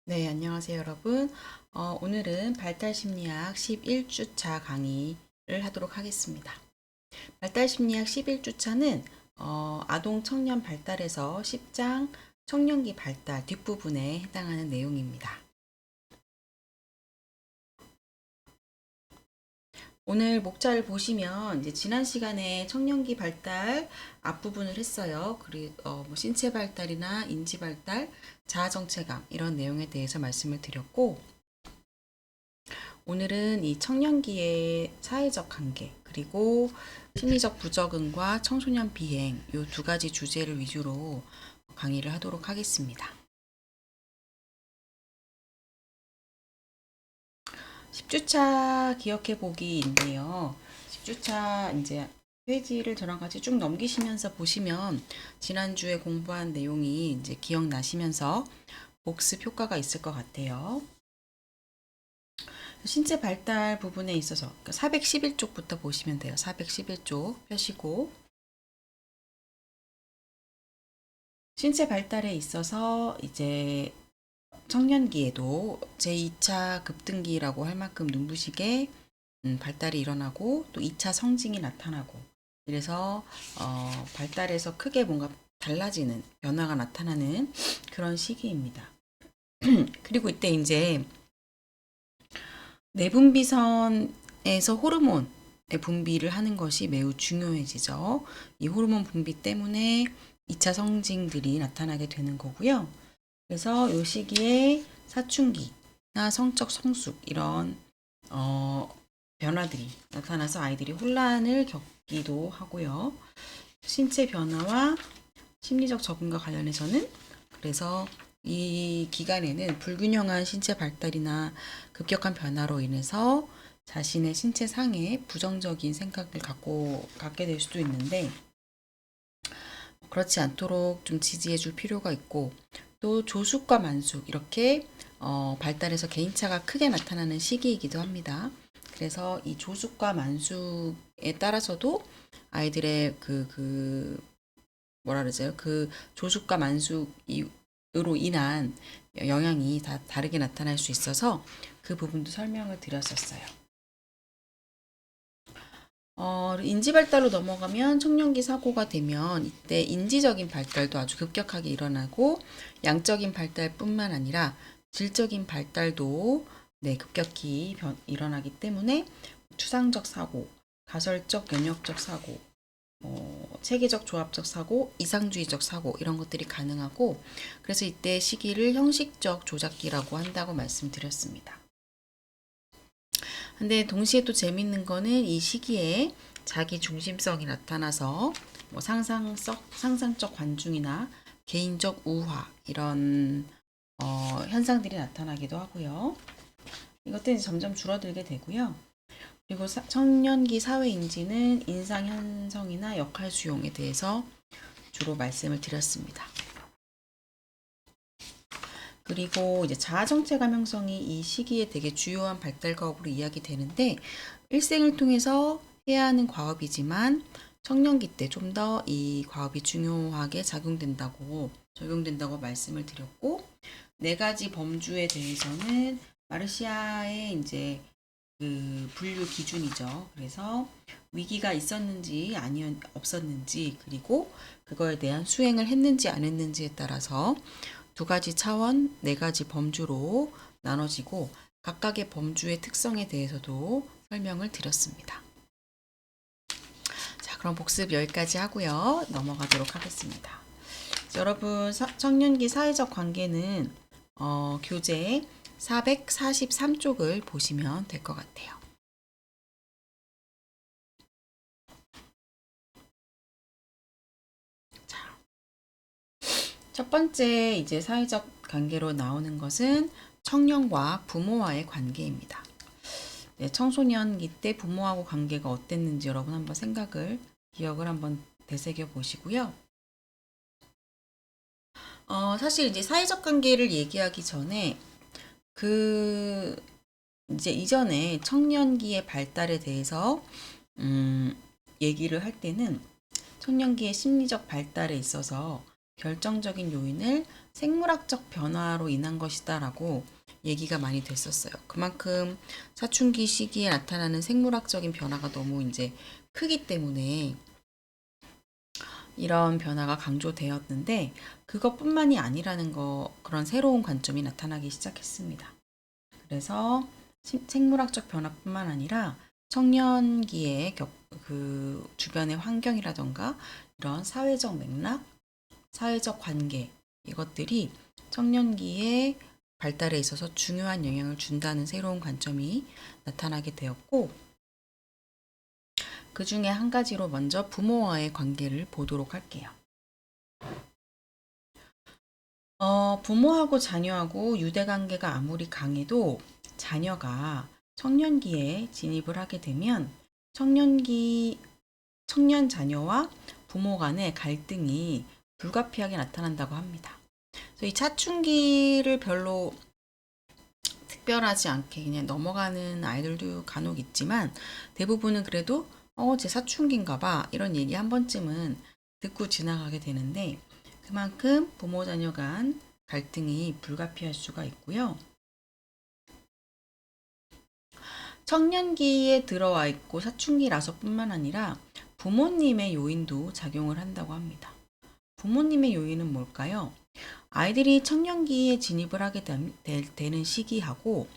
네, 안녕하세요, 여러분. 오늘은 발달심리학 11주차 강의를 하도록 하겠습니다. 발달심리학 11주차는 아동 청년 발달에서 10장 청년기 발달 뒷부분에 해당하는 내용입니다. 오늘 목차를 보시면 이제 지난 시간에 청년기 발달 앞부분을 했어요. 그리고 신체 발달이나 인지 발달, 자아 정체감 이런 내용에 대해서 말씀을 드렸고, 오늘은 이 청년기의 사회적 관계, 그리고 심리적 부적응과 청소년 비행, 이 두 가지 주제를 위주로 강의를 하도록 하겠습니다. 10주차 기억해 보기인데요. 10주차 이제 페이지를 저랑 같이 쭉 넘기시면서 보시면 지난주에 공부한 내용이 이제 기억나시면서 복습 효과가 있을 것 같아요. 신체 발달 부분에 있어서 411쪽부터 보시면 돼요. 411쪽 펴시고, 신체 발달에 있어서 이제 청년기에도 제2차 급등기라고 할 만큼 눈부시게 발달이 일어나고 또 2차 성징이 나타나고, 이래서 발달에서 크게 뭔가 달라지는 변화가 나타나는 그런 시기입니다. 그리고 이때 이제 내분비선에서 호르몬의 분비를 하는 것이 매우 중요해지죠. 이 호르몬 분비 때문에 2차 성징들이 나타나게 되는 거고요. 그래서 이 시기에 사춘기나 성적 성숙 이런 변화들이 나타나서 아이들이 혼란을 겪기도 하고요. 신체 변화와 심리적 적응과 관련해서는, 그래서 이 기간에는 불균형한 신체 발달이나 급격한 변화로 인해서 자신의 신체 상에 부정적인 생각을 갖게 될 수도 있는데, 그렇지 않도록 좀 지지해 줄 필요가 있고, 또 조숙과 만숙 이렇게 발달에서 개인차가 크게 나타나는 시기이기도 합니다. 그래서 이 조숙과 만숙에 따라서도 아이들의 뭐라 그러죠? 그 조숙과 만숙으로 인한 영향이 다 다르게 나타날 수 있어서 그 부분도 설명을 드렸었어요. 인지 발달로 넘어가면 청년기 사고가 되면 이때 인지적인 발달도 아주 급격하게 일어나고, 양적인 발달뿐만 아니라 질적인 발달도 급격히 일어나기 때문에 추상적 사고, 가설적 연역적 사고, 체계적 조합적 사고, 이상주의적 사고 이런 것들이 가능하고, 그래서 이때 시기를 형식적 조작기라고 한다고 말씀드렸습니다. 근데 동시에 또 재밌는 거는 이 시기에 자기 중심성이 나타나서 뭐 상상적 관중이나 개인적 우화 이런 현상들이 나타나기도 하고요. 이것들이 점점 줄어들게 되고요. 그리고 청년기 사회인지는 인상 형성이나 역할 수용에 대해서 주로 말씀을 드렸습니다. 그리고 이제 자아정체감 형성이 이 시기에 되게 주요한 발달 과업으로 이야기되는데, 일생을 통해서 해야 하는 과업이지만 청년기 때 좀 더 이 과업이 중요하게 적용된다고 말씀을 드렸고, 네 가지 범주에 대해서는 마르시아의 이제 그 분류 기준이죠. 그래서 위기가 있었는지 없었는지, 그리고 그거에 대한 수행을 했는지 안 했는지에 따라서 두 가지 차원, 네 가지 범주로 나눠지고, 각각의 범주의 특성에 대해서도 설명을 드렸습니다. 자, 그럼 복습 여기까지 하고요. 넘어가도록 하겠습니다. 여러분, 청년기 사회적 관계는 교재 443쪽을 보시면 될 것 같아요. 자, 첫 번째 이제 사회적 관계로 나오는 것은 청년과 부모와의 관계입니다. 네, 청소년기 때 부모하고 관계가 어땠는지 여러분 한번 기억을 한번 되새겨 보시고요. 사실 이제 사회적 관계를 얘기하기 전에 이제 이전에 청년기의 발달에 대해서 얘기를 할 때는 청년기의 심리적 발달에 있어서 결정적인 요인을 생물학적 변화로 인한 것이다라고 얘기가 많이 됐었어요. 그만큼 사춘기 시기에 나타나는 생물학적인 변화가 너무 이제 크기 때문에 이런 변화가 강조되었는데 그것뿐만이 아니라는 그런 새로운 관점이 나타나기 시작했습니다. 그래서 생물학적 변화뿐만 아니라 청년기의 그 주변의 환경이라던가 이런 사회적 맥락, 사회적 관계 이것들이 청년기의 발달에 있어서 중요한 영향을 준다는 새로운 관점이 나타나게 되었고 그 중에 한 가지로 먼저 부모와의 관계를 보도록 할게요. 부모하고 자녀하고 유대관계가 아무리 강해도 자녀가 청년기에 진입을 하게 되면 청년 자녀와 부모 간의 갈등이 불가피하게 나타난다고 합니다. 그래서 이 사춘기를 별로 특별하지 않게 그냥 넘어가는 아이들도 간혹 있지만 대부분은 그래도 제 사춘기인가 봐 이런 얘기 한 번쯤은 듣고 지나가게 되는데 그만큼 부모 자녀 간 갈등이 불가피할 수가 있고요. 청년기에 들어와 있고 사춘기라서뿐만 아니라 부모님의 요인도 작용을 한다고 합니다. 부모님의 요인은 뭘까요? 아이들이 청년기에 진입을 하게 되는 시기하고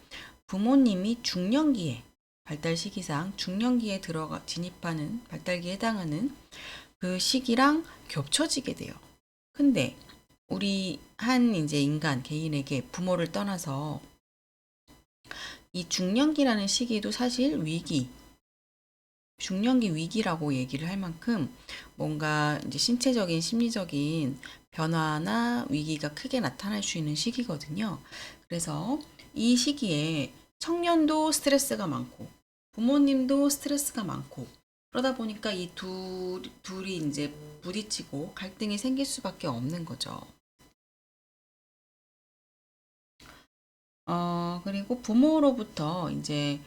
부모님이 중년기에 발달 시기상 중년기에 진입하는 발달기에 해당하는 그 시기랑 겹쳐지게 돼요. 근데 우리 한 이제 인간 개인에게 부모를 떠나서 이 중년기라는 시기도 사실 중년기 위기라고 얘기를 할 만큼 뭔가 이제 신체적인 심리적인 변화나 위기가 크게 나타날 수 있는 시기거든요. 그래서 이 시기에 청년도 스트레스가 많고 부모님도 스트레스가 많고 그러다 보니까 이 둘이 이제 부딪히고 갈등이 생길 수밖에 없는 거죠. 그리고 부모로부터 이제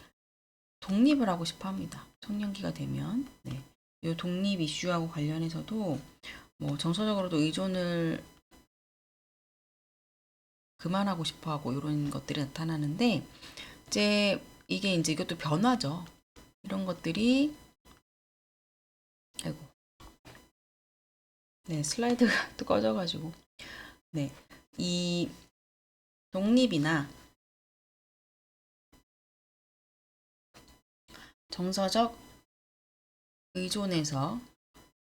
독립을 하고 싶어 합니다. 청년기가 되면. 네. 이 독립 이슈하고 관련해서도 뭐 정서적으로도 의존을 그만하고 싶어 하고 이런 것들이 나타나는데 이제 이게 이제 이것도 변화죠. 이런 것들이 아이고. 네, 슬라이드가 또 꺼져가지고. 네. 이 독립이나 정서적 의존에서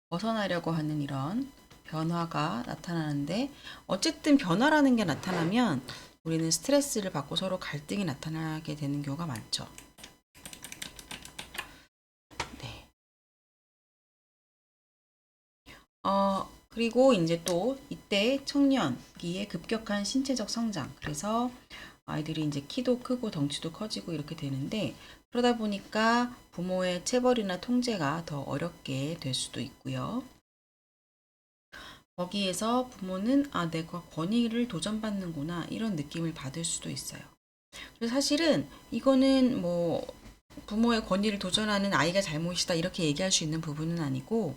벗어나려고 하는 이런 변화가 나타나는데 어쨌든 변화라는 게 나타나면 우리는 스트레스를 받고 서로 갈등이 나타나게 되는 경우가 많죠. 네. 그리고 이제 또 이때 청년기의 급격한 신체적 성장. 그래서 아이들이 이제 키도 크고 덩치도 커지고 이렇게 되는데 그러다 보니까 부모의 체벌이나 통제가 더 어렵게 될 수도 있고요. 거기에서 부모는 내가 권위를 도전받는구나 이런 느낌을 받을 수도 있어요. 그래서 사실은 이거는 뭐 부모의 권위를 도전하는 아이가 잘못이다 이렇게 얘기할 수 있는 부분은 아니고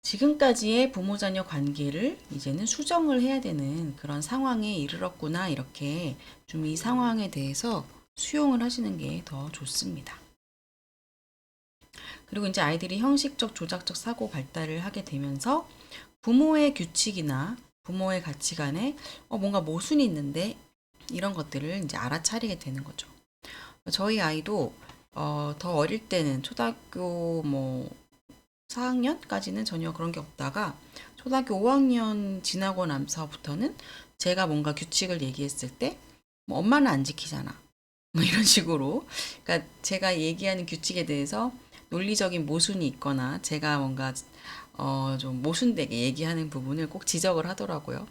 지금까지의 부모 자녀 관계를 이제는 수정을 해야 되는 그런 상황에 이르렀구나 이렇게 좀 이 상황에 대해서 수용을 하시는 게 더 좋습니다. 그리고 이제 아이들이 형식적 조작적 사고 발달을 하게 되면서 부모의 규칙이나 부모의 가치관에 뭔가 모순이 있는데 이런 것들을 이제 알아차리게 되는 거죠. 저희 아이도 더 어릴 때는 초등학교 뭐 4학년까지는 전혀 그런 게 없다가 초등학교 5학년 지나고 나서부터는 제가 뭔가 규칙을 얘기했을 때 뭐 엄마는 안 지키잖아. 뭐 이런 식으로 그러니까 제가 얘기하는 규칙에 대해서 논리적인 모순이 있거나 제가 뭔가 좀 모순되게 얘기하는 부분을 꼭 지적을 하더라고요.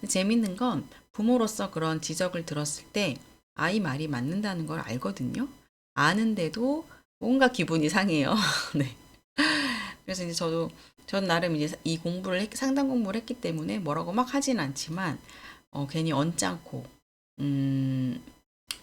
재밌는 건 부모로서 그런 지적을 들었을 때 아이 말이 맞는다는 걸 알거든요. 아는데도 뭔가 기분이 상해요. 네. 그래서 이제 전 나름 이제 이 상담 공부를 했기 때문에 뭐라고 막 하진 않지만, 괜히 언짢고,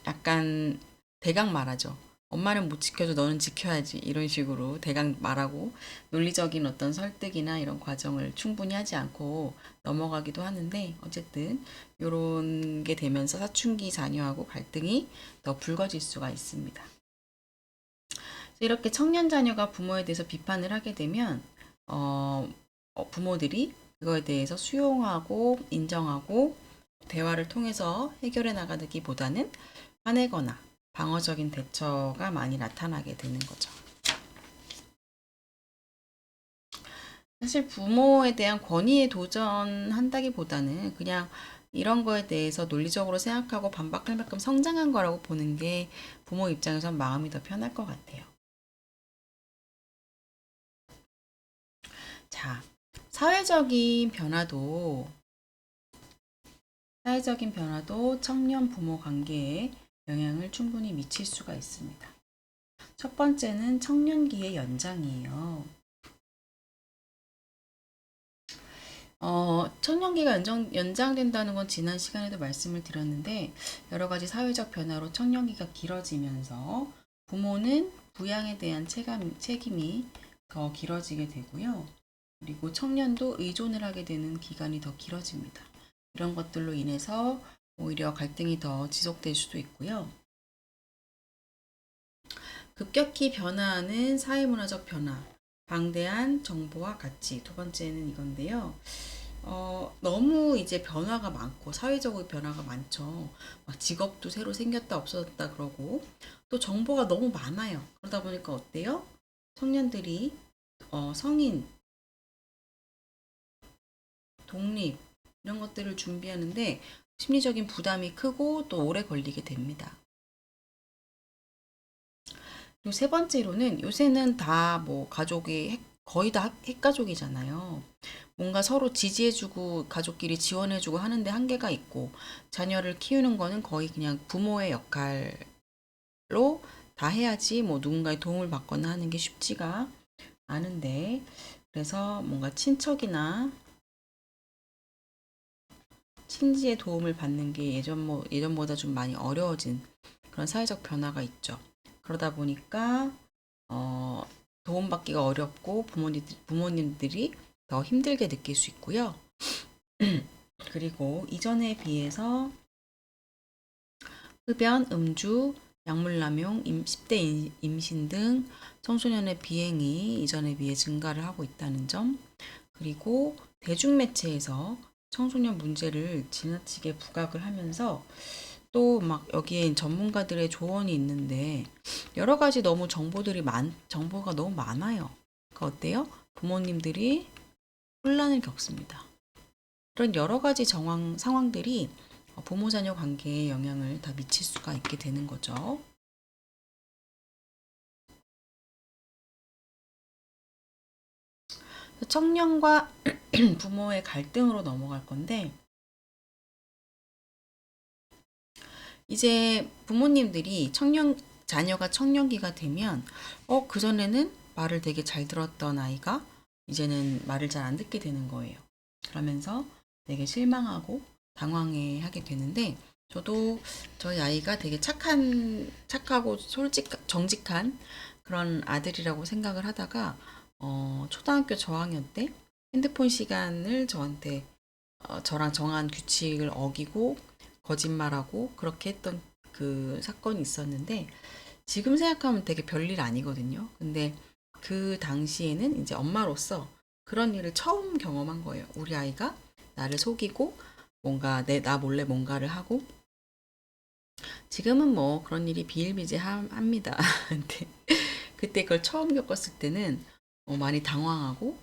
약간 대강 말하죠. 엄마는 못 지켜도 너는 지켜야지 이런 식으로 대강 말하고 논리적인 어떤 설득이나 이런 과정을 충분히 하지 않고 넘어가기도 하는데 어쨌든 이런 게 되면서 사춘기 자녀하고 갈등이 더 불거질 수가 있습니다. 이렇게 청년 자녀가 부모에 대해서 비판을 하게 되면 부모들이 그거에 대해서 수용하고 인정하고 대화를 통해서 해결해 나가기보다는 화내거나 방어적인 대처가 많이 나타나게 되는 거죠. 사실 부모에 대한 권위에 도전한다기보다는 그냥 이런 거에 대해서 논리적으로 생각하고 반박할 만큼 성장한 거라고 보는 게 부모 입장에선 마음이 더 편할 것 같아요. 자, 사회적인 변화도 청년 부모 관계에 영향을 충분히 미칠 수가 있습니다. 첫 번째는 청년기의 연장이에요. 청년기가 연장된다는 건 지난 시간에도 말씀을 드렸는데 여러 가지 사회적 변화로 청년기가 길어지면서 부모는 부양에 대한 책임이 더 길어지게 되고요. 그리고 청년도 의존을 하게 되는 기간이 더 길어집니다. 이런 것들로 인해서 오히려 갈등이 더 지속될 수도 있고요. 급격히 변화하는 사회문화적 변화, 방대한 정보와 가치. 두 번째는 이건데요. 너무 이제 변화가 많고 사회적으로 변화가 많죠. 막 직업도 새로 생겼다 없어졌다 그러고 또 정보가 너무 많아요. 그러다 보니까 어때요? 청년들이 성인, 독립 이런 것들을 준비하는데 심리적인 부담이 크고 또 오래 걸리게 됩니다. 그리고 세 번째로는 요새는 다 뭐 가족이 거의 다 핵가족이잖아요. 뭔가 서로 지지해주고 가족끼리 지원해주고 하는데 한계가 있고 자녀를 키우는 거는 거의 그냥 부모의 역할로 다 해야지 뭐 누군가의 도움을 받거나 하는 게 쉽지가 않은데 그래서 뭔가 친척이나 친지의 도움을 받는 게 예전보다 좀 많이 어려워진 그런 사회적 변화가 있죠. 그러다 보니까 어, 도움받기가 어렵고 부모님들이 더 힘들게 느낄 수 있고요. 그리고 이전에 비해서 흡연, 음주, 약물남용, 10대 임신 등 청소년의 비행이 이전에 비해 증가를 하고 있다는 점, 그리고 대중매체에서 청소년 문제를 지나치게 부각을 하면서 또 막 여기에 전문가들의 조언이 있는데 여러 가지 너무 정보가 너무 많아요. 그 어때요? 부모님들이 혼란을 겪습니다. 그런 여러 가지 상황들이 부모 자녀 관계에 영향을 다 미칠 수가 있게 되는 거죠. 청년과 부모의 갈등으로 넘어갈 건데 이제 부모님들이 자녀가 청년기가 되면 그전에는 말을 되게 잘 들었던 아이가 이제는 말을 잘 안 듣게 되는 거예요. 그러면서 되게 실망하고 당황해 하게 되는데 저도 저희 아이가 되게 착하고 정직한 그런 아들이라고 생각을 하다가 초등학교 저학년 때 핸드폰 시간을 저랑 정한 규칙을 어기고 거짓말하고 그렇게 했던 그 사건이 있었는데 지금 생각하면 되게 별일 아니거든요. 근데 그 당시에는 이제 엄마로서 그런 일을 처음 경험한 거예요. 우리 아이가 나를 속이고 뭔가 나 몰래 뭔가를 하고 지금은 뭐 그런 일이 비일비재합니다. 근데 그때 그걸 처음 겪었을 때는 많이 당황하고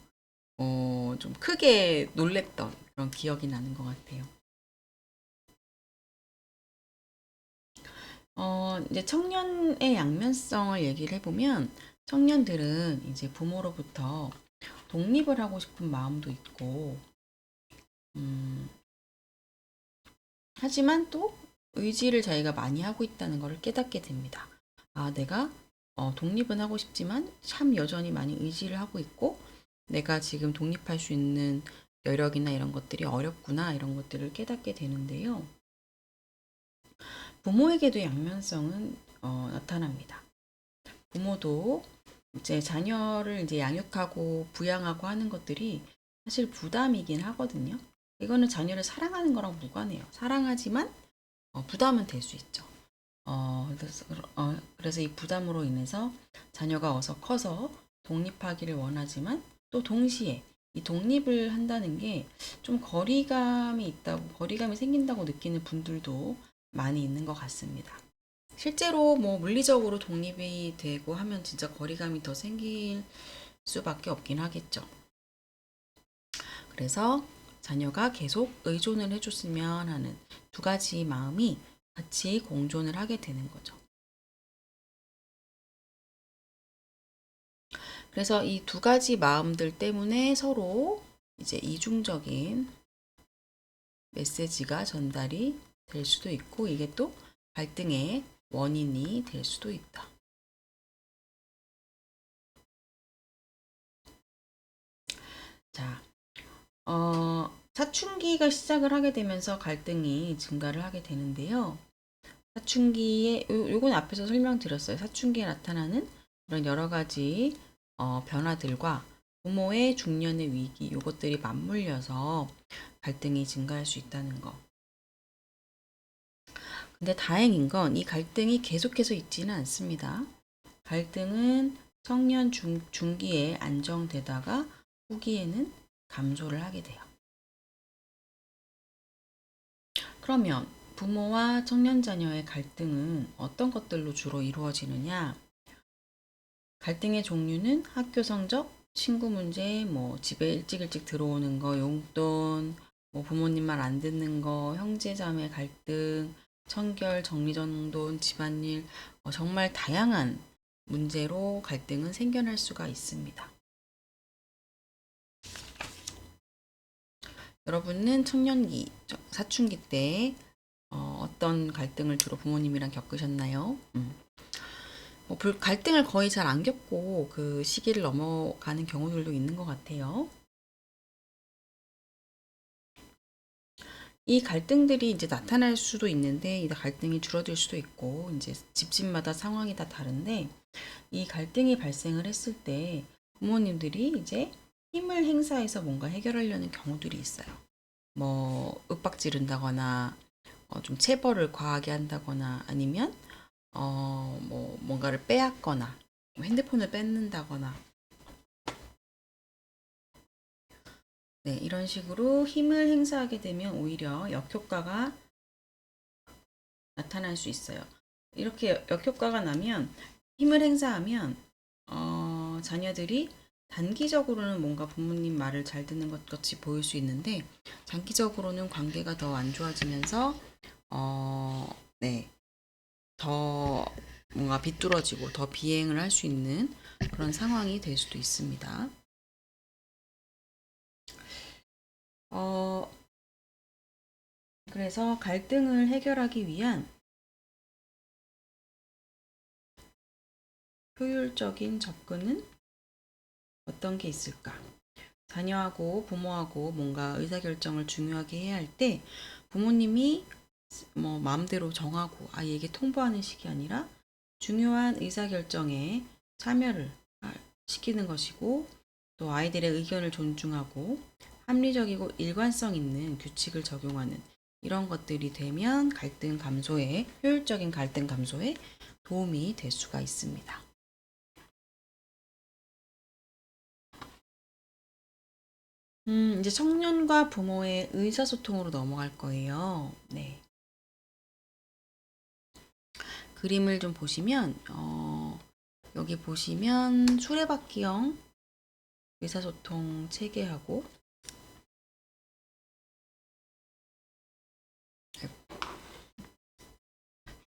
좀 크게 놀랬던 그런 기억이 나는 것 같아요. 이제 청년의 양면성을 얘기를 해보면 청년들은 이제 부모로부터 독립을 하고 싶은 마음도 있고, 음, 하지만 또 의지를 자기가 많이 하고 있다는 것을 깨닫게 됩니다. 아, 내가 독립은 하고 싶지만 참 여전히 많이 의지를 하고 있고, 내가 지금 독립할 수 있는 여력이나 이런 것들이 어렵구나, 이런 것들을 깨닫게 되는데요. 부모에게도 양면성은 나타납니다. 부모도 이제 자녀를 이제 양육하고 부양하고 하는 것들이 사실 부담이긴 하거든요. 이거는 자녀를 사랑하는 거랑 무관해요. 사랑하지만 부담은 될 수 있죠. 그래서 이 부담으로 인해서 자녀가 어서 커서 독립하기를 원하지만 또 동시에 이 독립을 한다는 게 좀 거리감이 생긴다고 느끼는 분들도 많이 있는 것 같습니다. 실제로 뭐 물리적으로 독립이 되고 하면 진짜 거리감이 더 생길 수밖에 없긴 하겠죠. 그래서 자녀가 계속 의존을 해줬으면 하는 두 가지 마음이 같이 공존을 하게 되는 거죠. 그래서 이 두 가지 마음들 때문에 서로 이제 이중적인 메시지가 전달이 될 수도 있고, 이게 또 갈등의 원인이 될 수도 있다. 자, 사춘기가 시작을 하게 되면서 갈등이 증가를 하게 되는데요. 사춘기에, 요건 앞에서 설명드렸어요. 사춘기에 나타나는 그런 여러 가지 변화들과 부모의 중년의 위기, 요것들이 맞물려서 갈등이 증가할 수 있다는 거. 근데 다행인 건 이 갈등이 계속해서 있지는 않습니다. 갈등은 청년 중기에 안정되다가 후기에는 감소를 하게 돼요. 그러면 부모와 청년 자녀의 갈등은 어떤 것들로 주로 이루어지느냐? 갈등의 종류는 학교 성적, 친구 문제, 뭐 집에 일찍 들어오는 거, 용돈, 뭐 부모님 말 안 듣는 거, 형제 자매 갈등, 청결, 정리정돈, 집안일, 정말 다양한 문제로 갈등은 생겨날 수가 있습니다. 여러분은 청년기, 사춘기 때 어떤 갈등을 주로 부모님이랑 겪으셨나요? 갈등을 거의 잘 안 겪고 그 시기를 넘어가는 경우들도 있는 것 같아요. 이 갈등들이 이제 나타날 수도 있는데, 이 갈등이 줄어들 수도 있고, 이제 집집마다 상황이 다 다른데, 이 갈등이 발생을 했을 때 부모님들이 이제 힘을 행사해서 뭔가 해결하려는 경우들이 있어요. 뭐, 윽박 지른다거나, 좀 체벌을 과하게 한다거나, 아니면, 뭐, 뭔가를 빼앗거나, 핸드폰을 뺏는다거나, 네, 이런 식으로 힘을 행사하게 되면 오히려 역효과가 나타날 수 있어요. 이렇게 역효과가 나면, 힘을 행사하면 자녀들이 단기적으로는 뭔가 부모님 말을 잘 듣는 것 같이 보일 수 있는데, 장기적으로는 관계가 더 안 좋아지면서 네, 더 뭔가 비뚤어지고 더 비행을 할 수 있는 그런 상황이 될 수도 있습니다. 그래서 갈등을 해결하기 위한 효율적인 접근은 어떤 게 있을까? 자녀하고 부모하고 뭔가 의사결정을 중요하게 해야 할 때 부모님이 뭐 마음대로 정하고 아이에게 통보하는 식이 아니라 중요한 의사결정에 참여를 시키는 것이고, 또 아이들의 의견을 존중하고 합리적이고 일관성 있는 규칙을 적용하는 이런 것들이 되면 효율적인 갈등 감소에 도움이 될 수가 있습니다. 이제 청년과 부모의 의사소통으로 넘어갈 거예요. 네. 그림을 좀 보시면, 여기 보시면 수레바퀴형 의사소통 체계하고,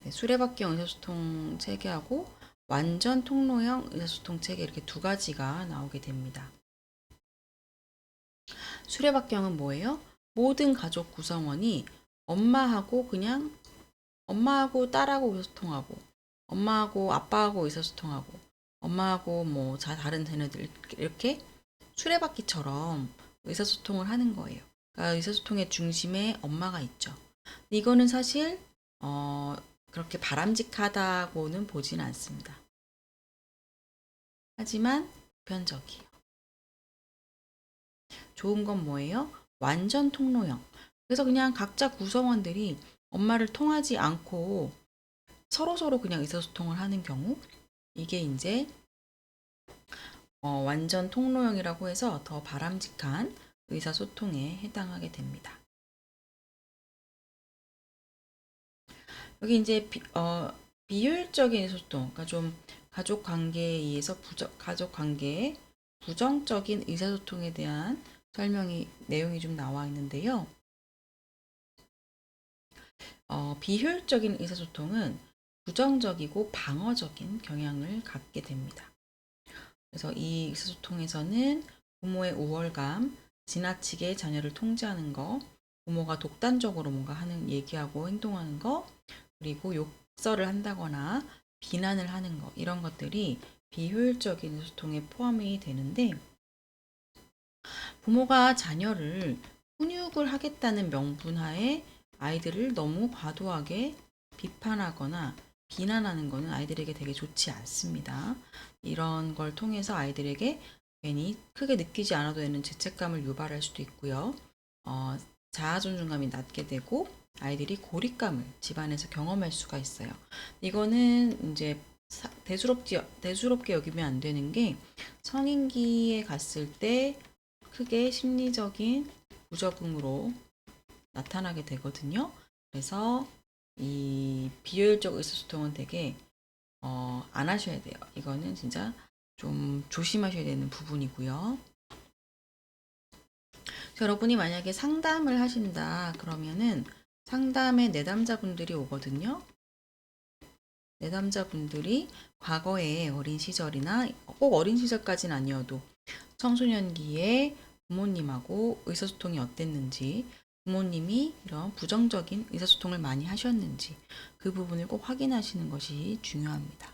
네, 수레바퀴형 의사소통 체계하고 완전 통로형 의사소통 체계, 이렇게 두 가지가 나오게 됩니다. 수레바퀴형은 뭐예요? 모든 가족 구성원이 엄마하고 딸하고 의사소통하고, 엄마하고 아빠하고 의사소통하고, 엄마하고 뭐 다른 자녀들 이렇게 수레바퀴처럼 의사소통을 하는 거예요. 그러니까 의사소통의 중심에 엄마가 있죠. 이거는 사실 그렇게 바람직하다고는 보지는 않습니다. 하지만 보편적이에요. 좋은 건 뭐예요? 완전 통로형. 그래서 그냥 각자 구성원들이 엄마를 통하지 않고 서로서로 그냥 의사소통을 하는 경우, 이게 이제 완전 통로형이라고 해서 더 바람직한 의사소통에 해당하게 됩니다. 여기 이제 비효율적인 의사소통, 그러니까 좀 가족 관계에 의해서 가족 관계에 부정적인 의사소통에 대한 내용이 좀 나와 있는데요. 비효율적인 의사소통은 부정적이고 방어적인 경향을 갖게 됩니다. 그래서 이 의사소통에서는 부모의 우월감, 지나치게 자녀를 통제하는 거, 부모가 독단적으로 뭔가 얘기하고 행동하는 거, 그리고 욕설을 한다거나 비난을 하는 거, 이런 것들이 비효율적인 의사소통에 포함이 되는데, 부모가 자녀를 훈육을 하겠다는 명분하에 아이들을 너무 과도하게 비판하거나 비난하는 것은 아이들에게 되게 좋지 않습니다. 이런 걸 통해서 아이들에게 괜히 크게 느끼지 않아도 되는 죄책감을 유발할 수도 있고요. 자아 존중감이 낮게 되고 아이들이 고립감을 집안에서 경험할 수가 있어요. 이거는 이제 대수롭게 여기면 안 되는 게, 성인기에 갔을 때 크게 심리적인 부적응으로 나타나게 되거든요. 그래서 이 비효율적 의사소통은 되게 안 하셔야 돼요. 이거는 진짜 좀 조심하셔야 되는 부분이고요. 여러분이 만약에 상담을 하신다 그러면은 상담에 내담자분들이 오거든요. 내담자분들이 과거에 어린 시절이나 꼭 어린 시절까지는 아니어도 청소년기에 부모님하고 의사소통이 어땠는지, 부모님이 이런 부정적인 의사소통을 많이 하셨는지, 그 부분을 꼭 확인하시는 것이 중요합니다.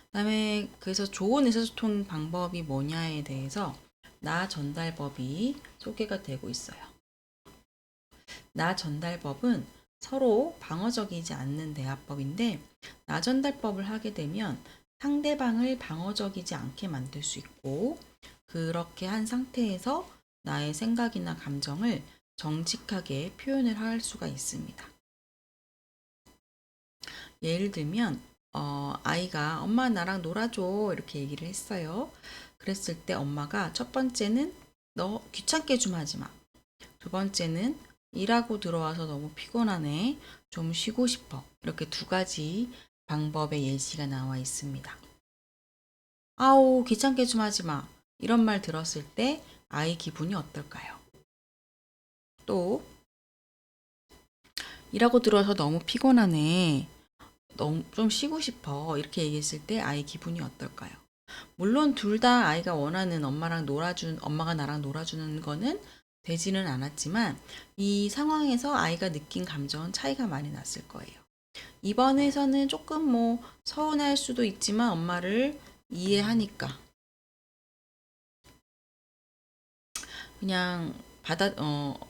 그다음에 그래서 좋은 의사소통 방법이 뭐냐에 대해서 나 전달법이 소개가 되고 있어요. 나 전달법은 서로 방어적이지 않는 대화법인데, 나 전달법을 하게 되면 상대방을 방어적이지 않게 만들 수 있고, 그렇게 한 상태에서 나의 생각이나 감정을 정직하게 표현을 할 수가 있습니다. 예를 들면 아이가 엄마 나랑 놀아줘 이렇게 얘기를 했어요. 그랬을 때 엄마가 첫 번째는 너 귀찮게 좀 하지 마. 두 번째는 일하고 들어와서 너무 피곤하네. 좀 쉬고 싶어. 이렇게 두 가지 방법의 예시가 나와 있습니다. 아우, 귀찮게 좀 하지 마. 이런 말 들었을 때 아이 기분이 어떨까요? 또, 일하고 들어와서 너무 피곤하네. 너무 좀 쉬고 싶어. 이렇게 얘기했을 때 아이 기분이 어떨까요? 물론 둘 다 아이가 원하는 엄마가 나랑 놀아주는 거는 되지는 않았지만, 이 상황에서 아이가 느낀 감정은 차이가 많이 났을 거예요. 이번에서는 조금 서운할 수도 있지만 엄마를 이해하니까 그냥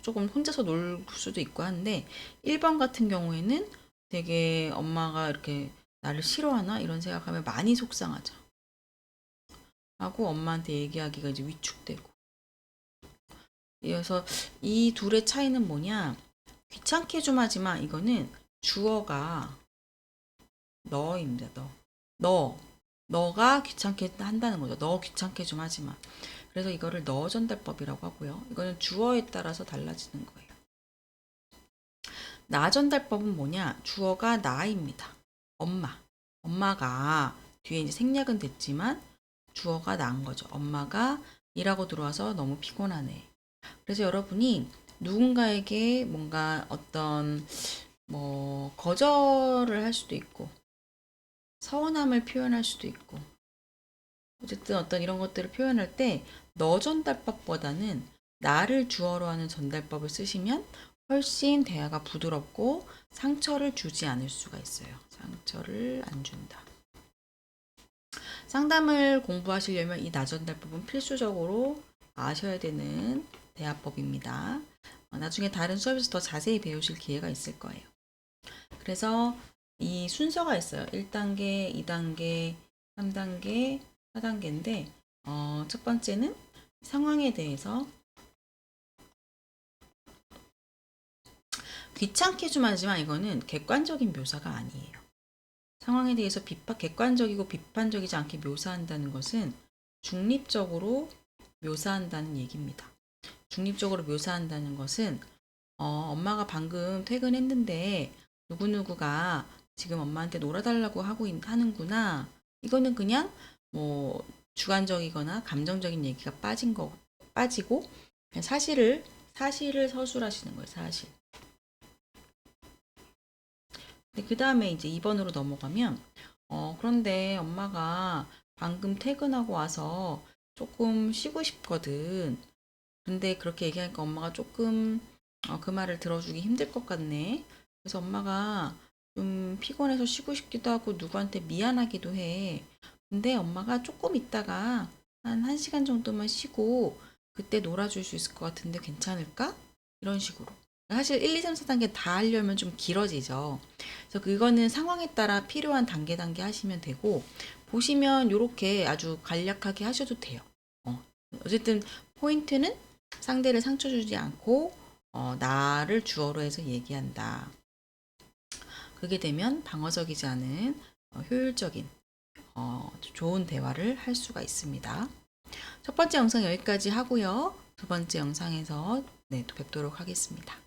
조금 혼자서 놀 수도 있고 한데, 1번 같은 경우에는 되게 엄마가 이렇게 나를 싫어하나 이런 생각하면 많이 속상하죠. 하고 엄마한테 얘기하기가 이제 위축되고. 그래서 이 둘의 차이는 뭐냐? 귀찮게 좀 하지만 이거는 주어가 너입니다. 너가 귀찮게 한다는 거죠. 너 귀찮게 좀 하지 마. 그래서 이거를 너 전달법이라고 하고요. 이거는 주어에 따라서 달라지는 거예요. 나 전달법은 뭐냐? 주어가 나입니다. 엄마가 뒤에 이제 생략은 됐지만 주어가 나인 거죠. 엄마가 일하고 들어와서 너무 피곤하네. 그래서 여러분이 누군가에게 뭔가 어떤 거절을 할 수도 있고 서운함을 표현할 수도 있고, 어쨌든 어떤 이런 것들을 표현할 때 너 전달법보다는 나를 주어로 하는 전달법을 쓰시면 훨씬 대화가 부드럽고 상처를 주지 않을 수가 있어요. 상처를 안 준다. 상담을 공부하시려면 이 나 전달법은 필수적으로 아셔야 되는 대화법입니다. 나중에 다른 수업에서 더 자세히 배우실 기회가 있을 거예요. 그래서 이 순서가 있어요. 1단계, 2단계, 3단계, 4단계인데 첫 번째는 상황에 대해서 귀찮게 좀 하지만 이거는 객관적인 묘사가 아니에요. 상황에 대해서 객관적이고 비판적이지 않게 묘사한다는 것은 중립적으로 묘사한다는 얘기입니다. 중립적으로 묘사한다는 것은 엄마가 방금 퇴근했는데 누구누구가 지금 엄마한테 놀아달라고 하는구나. 이거는 그냥 뭐 주관적이거나 감정적인 얘기가 빠지고 그냥 사실을 서술하시는 거예요. 사실. 그 다음에 이제 2번으로 넘어가면 그런데 엄마가 방금 퇴근하고 와서 조금 쉬고 싶거든. 근데 그렇게 얘기하니까 엄마가 조금 그 말을 들어주기 힘들 것 같네. 그래서 엄마가 좀 피곤해서 쉬고 싶기도 하고 누구한테 미안하기도 해. 근데 엄마가 조금 있다가 한 1시간 정도만 쉬고 그때 놀아줄 수 있을 것 같은데 괜찮을까? 이런 식으로. 사실 1, 2, 3, 4단계 다 하려면 좀 길어지죠. 그래서 그거는 상황에 따라 필요한 단계 하시면 되고, 보시면 이렇게 아주 간략하게 하셔도 돼요. 어쨌든 포인트는 상대를 상처 주지 않고 나를 주어로 해서 얘기한다. 그게 되면 방어적이지 않은 효율적인 좋은 대화를 할 수가 있습니다. 첫 번째 영상 여기까지 하고요. 두 번째 영상에서 또 뵙도록 하겠습니다.